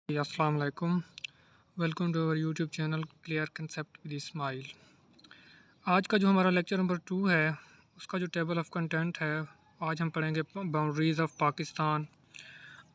अस्सलाम वालेकुम। Welcome to our YouTube channel clear concept with Ismail. आज का जो हमारा लेक्चर नंबर 2 है उसका जो टेबल ऑफ कंटेंट है, आज हम पढ़ेंगे बाउंड्रीज़ ऑफ पाकिस्तान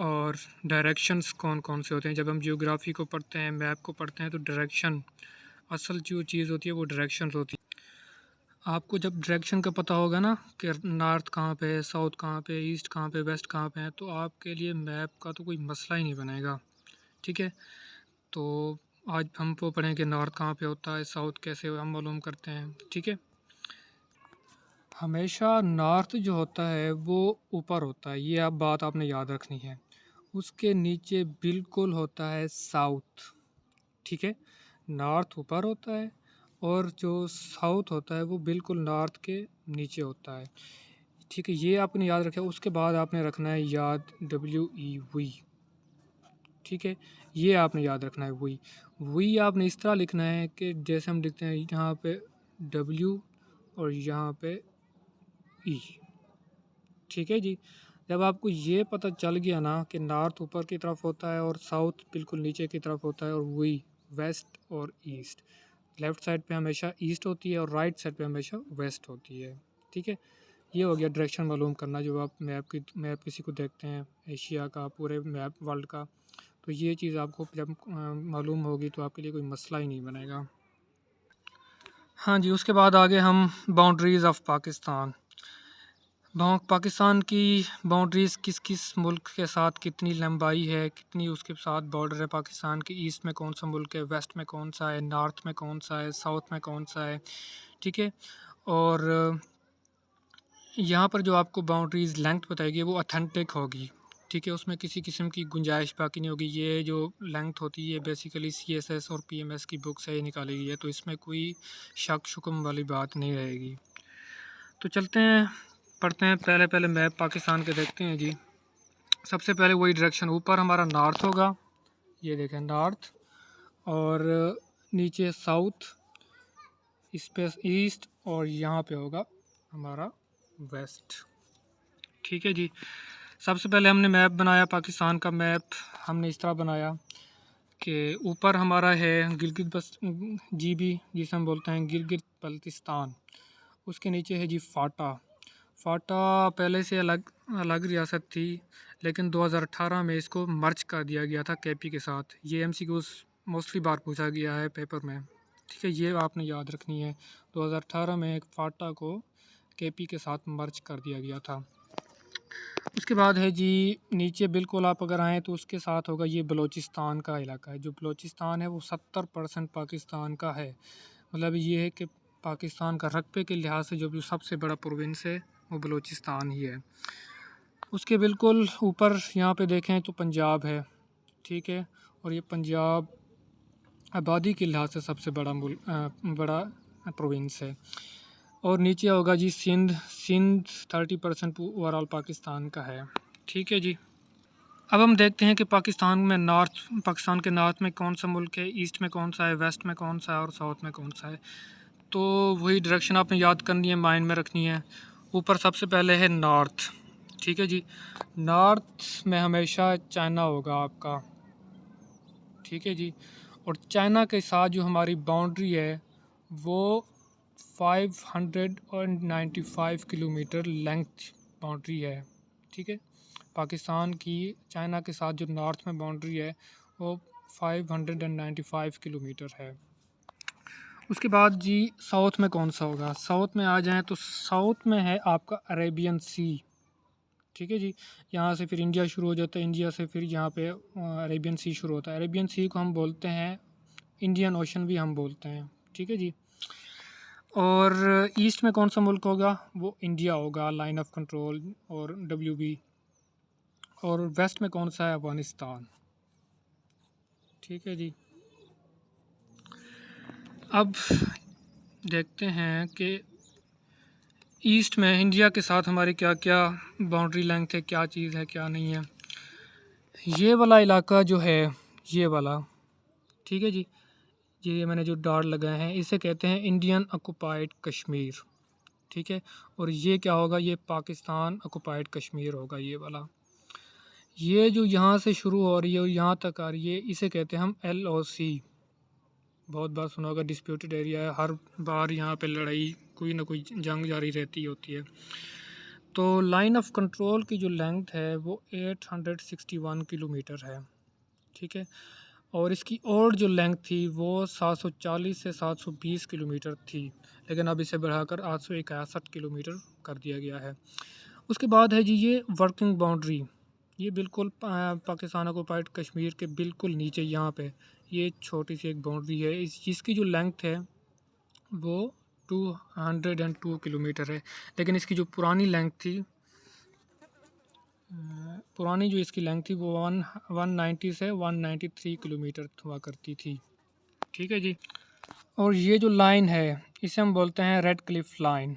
और डायरेक्शंस कौन कौन से होते हैं। जब हम जियोग्राफी को पढ़ते हैं, मैप को पढ़ते हैं, तो डायरेक्शन असल जो चीज़ होती है वो डायरेक्शंस होती है। आपको जब डायरेक्शन का पता होगा ना कि नॉर्थ कहाँ पे है, साउथ कहाँ पे, ईस्ट कहाँ पे, वेस्ट कहाँ पे है, तो आपके लिए मैप का तो कोई मसला ही नहीं बनेगा। ठीक है, तो आज हम वो पढ़ेंगे नॉर्थ कहाँ पे होता है, साउथ कैसे हम मालूम करते हैं। ठीक है, हमेशा नॉर्थ जो होता है वो ऊपर होता है, ये आप बात आपने याद रखनी है। उसके नीचे बिल्कुल होता है साउथ। ठीक है, नॉर्थ ऊपर होता है और जो साउथ होता है वो बिल्कुल नॉर्थ के नीचे होता है। ठीक है, ये आपने याद रखा। उसके बाद आपने रखना है याद WEV। ठीक है, ये आपने याद रखना है। वी आपने इस तरह लिखना है कि जैसे हम लिखते हैं यहाँ पे W और यहाँ पे E। ठीक है जी, जब आपको ये पता चल गया ना कि नॉर्थ ऊपर की तरफ होता है और साउथ बिल्कुल नीचे की तरफ होता है, और वी वेस्ट और ईस्ट, लेफ़्ट साइड पे हमेशा ईस्ट होती है और राइट साइड पे हमेशा वेस्ट होती है। ठीक है, ये हो गया डायरेक्शन मालूम करना। जब आप मैप किसी को देखते हैं, एशिया का, पूरे मैप वर्ल्ड का, तो ये चीज़ आपको जब मालूम होगी तो आपके लिए कोई मसला ही नहीं बनेगा। हाँ जी, उसके बाद आगे हम बाउंड्रीज़ ऑफ पाकिस्तान। पाकिस्तान की बाउंड्रीज़ किस किस मुल्क के साथ कितनी लंबाई है, कितनी उसके साथ बॉर्डर है पाकिस्तान के। ईस्ट में कौन सा मुल्क है, वेस्ट में कौन सा है, नॉर्थ में कौन सा है, साउथ में कौन सा है। ठीक है, और यहाँ पर जो आपको बाउंड्रीज़ लेंथ बताएगी वो ऑथेंटिक होगी। ठीक है, उसमें किसी किस्म की गुंजाइश बाकी नहीं होगी। ये जो लेंथ होती है बेसिकली CSS और PMS की बुक से ही निकाली गई है, तो इसमें कोई शक शुक्म वाली बात नहीं रहेगी। तो चलते हैं, पढ़ते हैं। पहले पहले मैप पाकिस्तान के देखते हैं जी। सबसे पहले वही डायरेक्शन, ऊपर हमारा नॉर्थ होगा, ये देखें नॉर्थ, और नीचे साउथ, इस पे ईस्ट, और यहाँ पे होगा हमारा वेस्ट। ठीक है जी, सबसे पहले हमने मैप बनाया पाकिस्तान का। मैप हमने इस तरह बनाया कि ऊपर हमारा है गिलगित बस GB, जिसे हम बोलते हैं गिलगित बल्तिस्तान। उसके नीचे है जी फाटा। फाटा पहले से अलग अलग रियासत थी, लेकिन 2018 में इसको मर्ज कर दिया गया था KP के साथ। ये MCQ मोस्टली बार पूछा गया है पेपर में। ठीक है, ये आपने याद रखनी है। 2018 में फाटा को KP के साथ मर्ज कर दिया गया था। उसके बाद है जी नीचे बिल्कुल आप अगर आएँ तो उसके साथ होगा ये बलूचिस्तान का इलाका है। जो बलूचिस्तान है वो 70% पाकिस्तान का है। मतलब ये है कि पाकिस्तान का रकबे के लिहाज से जो भी सबसे बड़ा प्रोविंस है वो बलूचिस्तान ही है। उसके बिल्कुल ऊपर यहाँ पे देखें तो पंजाब है। ठीक है, और ये पंजाब आबादी के लिहाज से सबसे बड़ा प्रोविंस है। और नीचे होगा जी सिंध। सिंध 30% ओवरऑल पाकिस्तान का है। ठीक है जी, अब हम देखते हैं कि पाकिस्तान के नॉर्थ में कौन सा मुल्क है, ईस्ट में कौन सा है, वेस्ट में कौन सा है और साउथ में कौन सा है। तो वही डायरेक्शन आपने याद करनी है, माइंड में रखनी है। ऊपर सबसे पहले है नॉर्थ। ठीक है जी, नॉर्थ में हमेशा चाइना होगा आपका। ठीक है जी, और चाइना के साथ जो हमारी बाउंड्री है वो 595 किलोमीटर लेंथ बाउंड्री है। ठीक है, पाकिस्तान की चाइना के साथ जो नॉर्थ में बाउंड्री है वो 595 किलोमीटर है। उसके बाद जी साउथ में कौन सा होगा। साउथ में आ जाएं तो साउथ में है आपका अरेबियन सी। ठीक है जी, यहाँ से फिर इंडिया शुरू हो जाता है, इंडिया से फिर यहाँ पे अरेबियन सी शुरू होता है। अरेबियन सी को हम बोलते हैं इंडियन ओशन भी हम बोलते हैं। ठीक है जी, और ईस्ट में कौन सा मुल्क होगा, वो इंडिया होगा, लाइन ऑफ कंट्रोल और WB। और वेस्ट में कौन सा है, अफगानिस्तान। ठीक है जी, अब देखते हैं कि ईस्ट में इंडिया के साथ हमारी क्या क्या बाउंड्री लेंथ है, क्या चीज़ है क्या नहीं है। ये वाला इलाका जो है, ये वाला, ठीक है जी, ये मैंने जो डॉट लगाए हैं इसे कहते हैं इंडियन ऑक्युपाइड कश्मीर। ठीक है, और ये क्या होगा, ये पाकिस्तान ऑक्युपाइड कश्मीर होगा, ये वाला। ये जो यहाँ से शुरू हो रही है और यहाँ तक आ रही है, इसे कहते हैं हम LOC। बहुत बार सुना होगा, डिस्प्यूटेड एरिया है, हर बार यहाँ पे लड़ाई, कोई ना कोई जंग जारी रहती होती है। तो लाइन ऑफ कंट्रोल की जो लेंथ है वो 861 किलोमीटर है, ठीक है। और इसकी और जो लेंथ थी वो 740 से 720 किलोमीटर थी, लेकिन अब इसे बढ़ाकर 861 किलोमीटर कर दिया गया है। उसके बाद है जी ये वर्किंग बाउंड्री। ये बिल्कुल पाकिस्तान ऑक्युपाइड कश्मीर के बिल्कुल नीचे यहाँ पे ये छोटी सी एक बाउंड्री है। इसकी जो लेंथ है वो 202 किलोमीटर है, लेकिन इसकी जो पुरानी लेंथ थी, पुरानी जो इसकी लेंथ थी वो 190 से 193 किलोमीटर हुआ करती थी, ठीक है जी। और ये जो लाइन है इसे हम बोलते हैं रेड क्लिफ लाइन,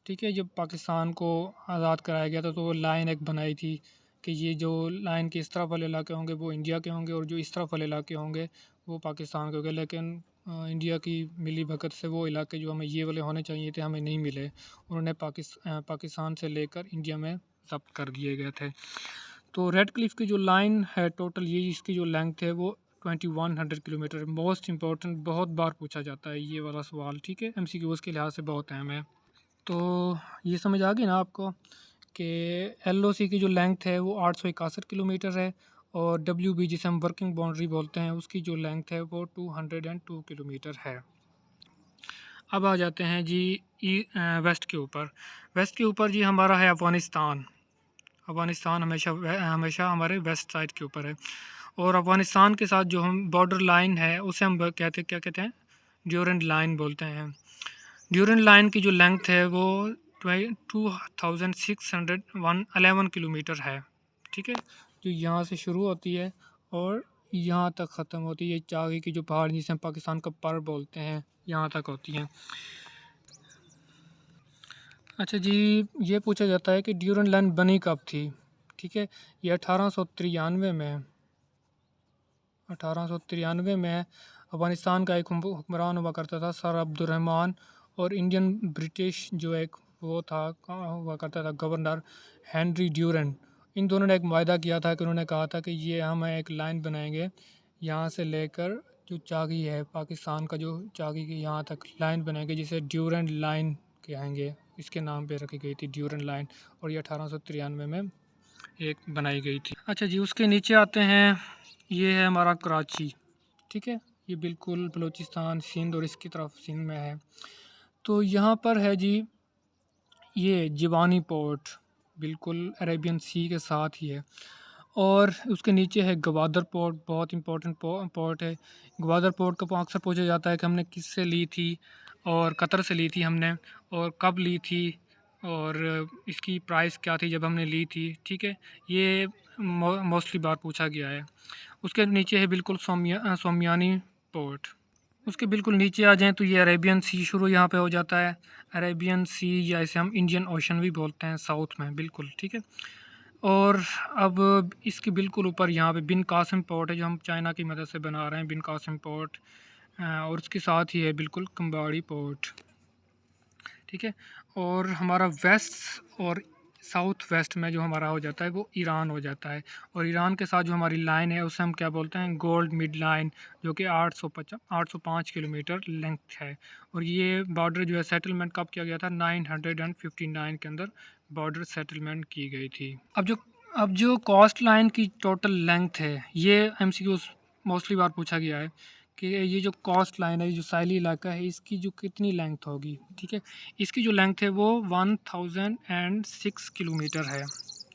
ठीक है। जब पाकिस्तान को आज़ाद कराया गया था तो वो लाइन एक बनाई थी कि ये जो लाइन के इस तरफ वाले इलाके होंगे वो इंडिया के होंगे और जो इस तरफ वाले इलाके होंगे वो पाकिस्तान के होंगे। लेकिन इंडिया की मिली भगत से वो इलाके जो हमें ये वाले होने चाहिए थे हमें नहीं मिले, उन्होंने पाकिस्तान से लेकर इंडिया में जब्त कर दिए गए थे। तो रेड क्लिफ की जो लाइन है टोटल, ये इसकी जो लेंथ है वो 2100 किलोमीटर। मोस्ट इंपॉर्टेंट, बहुत बार पूछा जाता है ये वाला सवाल, ठीक है, MCQs के लिहाज से बहुत अहम है। तो ये समझ आ गई ना आपको कि LOC की जो लेंथ है वो 861 किलोमीटर है और WB जिसे हम वर्किंग बाउंड्री बोलते हैं उसकी जो लेंथ है वो 202 किलोमीटर है। अब आ जाते हैं जी वेस्ट के ऊपर। वेस्ट के ऊपर जी हमारा है अफ़गानिस्तान। अफ़गानिस्तान हमेशा हमेशा हमारे वेस्ट साइड के ऊपर है। और अफ़गानिस्तान के साथ जो हम बॉर्डर लाइन है उसे हम क्या कहते हैं, ड्यूरेंट लाइन बोलते हैं। ड्यूरेंट लाइन की जो लेंथ है वो 2611 किलोमीटर है, ठीक है। जो यहाँ से शुरू होती है और यहाँ तक ख़त्म होती है। चागी की जो पहाड़ जिसे हम पाकिस्तान का पर बोलते हैं यहाँ तक होती हैं। अच्छा जी, ये पूछा जाता है कि ड्यूरेंट लाइन बनी कब थी, ठीक है। ये 1893 में 1893 में अफ़गानिस्तान का एक हुक्मरान हुआ करता था सर अब्दुलरहमान, और इंडियन ब्रिटिश जो एक वो था हुआ करता था गवर्नर हेनरी ड्यूरेंट। इन दोनों ने एक मुआहदा किया था कि उन्होंने कहा था कि ये हम एक लाइन बनाएंगे यहाँ से लेकर जो चागी है पाकिस्तान का, जो चागी की यहाँ तक लाइन बनाएंगे जिसे ड्यूरेंट लाइन कहेंगे। इसके नाम पे रखी गई थी ड्यूरेंट लाइन, और ये 1893 में एक बनाई गई थी। अच्छा जी, उसके नीचे आते हैं, ये है हमारा कराची, ठीक है। ये बिल्कुल बलूचिस्तान, सिंध और इसकी तरफ सिंध में है। तो यहाँ पर है जी ये जिवानी पोर्ट, बिल्कुल अरेबियन सी के साथ ही है। और उसके नीचे है गवादर पोर्ट, बहुत इंपॉर्टेंट पोर्ट है। गवादर पोर्ट का अक्सर पूछा जाता है कि हमने किससे ली थी, और कतर से ली थी हमने, और कब ली थी, और इसकी प्राइस क्या थी जब हमने ली थी, ठीक है। ये मोस्टली बार पूछा गया है। उसके नीचे है बिल्कुल सोमियानी पोर्ट। उसके बिल्कुल नीचे आ जाएँ तो ये अरेबियन सी शुरू यहाँ पे हो जाता है। अरेबियन सी या इसे हम इंडियन ओशन भी बोलते हैं साउथ में, बिल्कुल ठीक है। और अब इसके बिल्कुल ऊपर यहाँ पे बिन कासिम पोर्ट है जो हम चाइना की मदद से बना रहे हैं, बिन कासिम पोर्ट। और उसके साथ ही है बिल्कुल कम्बाड़ी पोर्ट, ठीक है। और हमारा वेस्ट और साउथ वेस्ट में जो हमारा हो जाता है वो ईरान हो जाता है। और ईरान के साथ जो हमारी लाइन है उसे हम क्या बोलते हैं, गोल्ड मिड लाइन, जो कि 805 किलोमीटर लेंथ है। और ये बॉर्डर जो है सेटलमेंट कब किया गया था, 959 के अंदर बॉर्डर सेटलमेंट की गई थी। अब जो कोस्ट लाइन की टोटल लेंथ है, ये MCQ मोस्टली बार पूछा गया है कि ये जो कोस्ट लाइन है, ये जो साहिली इलाका है, इसकी जो कितनी लेंथ होगी, ठीक है। इसकी जो लेंथ है वो 1006 किलोमीटर है।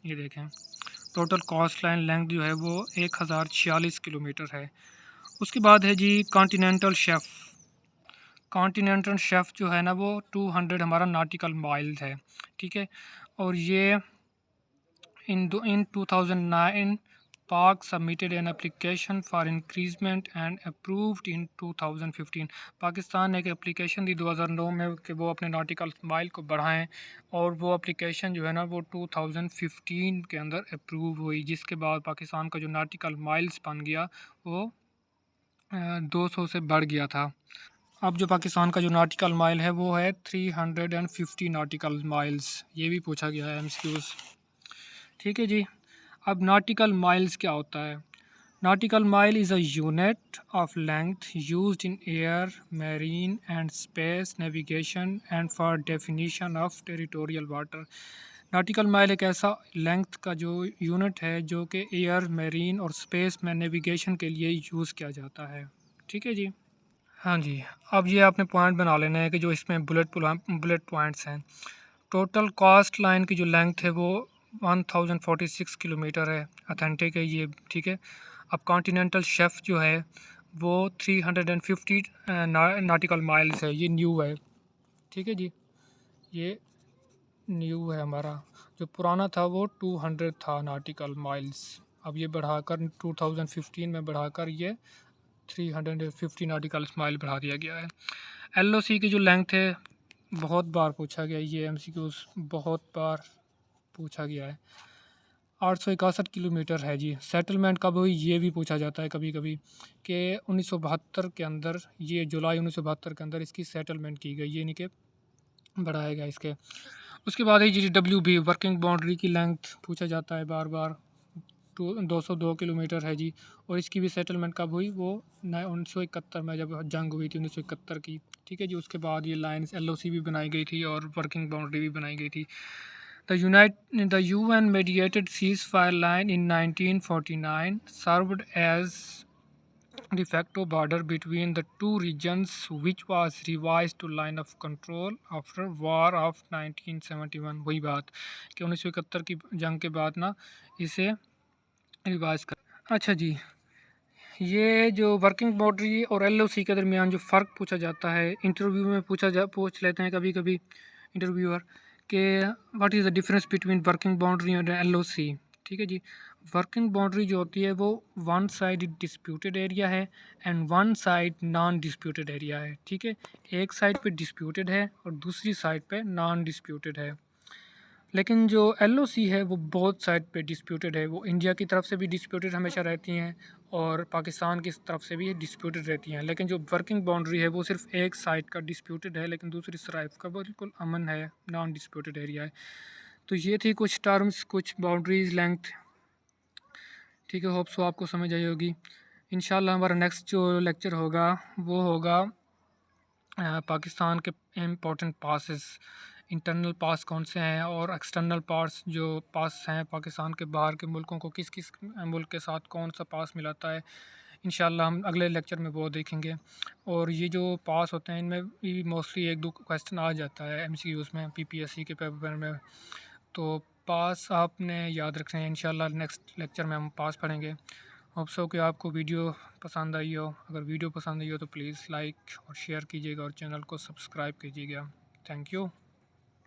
ये देखें, टोटल कोस्ट लाइन लेंथ जो है वो 1046 किलोमीटर है। उसके बाद है जी कॉन्टिनेंटल शेफ़। कॉन्टिनेंटल शेफ़ जो है ना वो 200 हमारा नॉटिकल माइल्स है, ठीक है। और ये in 2009 Park submitted an application for increasement and approved in 2015। Pakistan ने एक एप्लीकेशन दी 2009 में कि वो अपने नॉटिकल माइल को बढ़ाएं, और वो एप्लीकेशन जो है ना वो 2015 के अंदर अप्रूव हुई, जिसके बाद पाकिस्तान का जो नॉटिकल माइल्स बन गया वो 200 से बढ़ गया था। अब जो पाकिस्तान का जो नॉटिकल माइल है वो है 350 नॉटिकल माइल्स। ये भी पूछा गया है MCQs, ठीक है जी। अब नॉटिकल माइल्स क्या होता है? Nautical mile is a unit of length used in air, marine and space navigation and for definition of territorial water. Nautical mile एक ऐसा लेंथ का जो यूनिट है जो कि एयर, मैरीन और स्पेस में नेविगेशन के लिए यूज़ किया जाता है। ठीक है जी। हाँ जी, अब ये आपने पॉइंट बना लेना है कि जो इसमें बुलेट पॉइंट्स हैं। टोटल कॉस्ट लाइन की जो लेंथ है वो 1046 किलोमीटर है, अथेंटिक है ये, ठीक है। अब कॉन्टिनेंटल शेल्फ जो है वो 350 नॉटिकल माइल्स है, ये न्यू है, ठीक है जी। ये न्यू है हमारा, जो पुराना था वो 200 था नॉटिकल माइल्स। अब ये बढ़ाकर 2015 में बढ़ाकर ये 350 नॉटिकल माइल बढ़ा दिया गया है। एलओसी की जो लेंथ है बहुत बार पूछा गया, ये एमसीक्यूज बहुत बार पूछा गया है, 861 किलोमीटर है जी। सेटलमेंट कब हुई ये भी पूछा जाता है कभी कभी, कि 1972 के अंदर, ये जुलाई 1972 के अंदर इसकी सेटलमेंट की गई, ये नहीं कि बढ़ाया गया इसके। उसके बाद है जी डब्ल्यू वर्किंग बाउंड्री की लेंथ पूछा जाता है बार बार, 202 किलोमीटर है जी। और इसकी भी सेटलमेंट कब हुई, वो 1971 में जब जंग हुई थी 1971 की, ठीक है जी। उसके बाद ये लाइन्स एलओसी भी बनाई गई थी और वर्किंग बाउंड्री भी बनाई गई थी। The UN mediated ceasefire line in 1949 served as de facto border between the two regions, which was revised to line of control after war of 1971। वही बात कि 1971 की जंग के बाद ना इसे रिवाइज कर। अच्छा जी, ये जो वर्किंग बाउंड्री और एलओसी के दरमियान जो फ़र्क पूछा जाता है, इंटरव्यू में पूछ लेते हैं कभी कभी इंटरव्यूअर कि what is the difference between working boundary और एलओसी। ठीक है जी। वर्किंग बाउंड्री जो होती है वो वन साइड डिस्प्यूटेड एरिया है and one side non disputed area है, ठीक है। एक साइड पे डिस्प्यूटेड है और दूसरी साइड पे नॉन डिस्प्यूटेड है। लेकिन जो एलओसी है वो बोथ साइड पे डिस्प्यूटेड है, वो इंडिया की तरफ से भी डिस्प्यूटेड हमेशा रहती हैं और पाकिस्तान की तरफ से भी डिस्प्यूटेड रहती हैं। लेकिन जो वर्किंग बाउंड्री है वो सिर्फ एक साइड का डिस्प्यूटेड है, लेकिन दूसरी साइड का बिल्कुल अमन है, नॉन डिस्प्यूटेड एरिया है। तो ये थी कुछ टर्म्स, कुछ बाउंड्रीज, लेंथ, ठीक है। होप सो आपको समझ आई होगी। इंशाल्लाह हमारा नेक्स्ट जो लेक्चर होगा वो होगा पाकिस्तान के इम्पोर्टेंट पासेस, इंटरनल पास कौन से हैं और एक्सटर्नल पास जो पास हैं पाकिस्तान के बाहर के मुल्कों को किस किस मुल्क के साथ कौन सा पास मिलाता है। इंशाल्लाह हम अगले लेक्चर में वो देखेंगे। और ये जो पास होते हैं इनमें भी मोस्टली एक दो क्वेश्चन आ जाता है एमसीक्यूज़ में, पीपीएससी के पेपर में। तो पास आपने याद रखना है। इंशाल्लाह नेक्स्ट लेक्चर में हम पास पढ़ेंगे। होप सो कि आपको वीडियो पसंद आई हो। अगर वीडियो पसंद आई हो तो प्लीज़ लाइक और शेयर कीजिएगा और चैनल को सब्सक्राइब कीजिएगा। Thank you.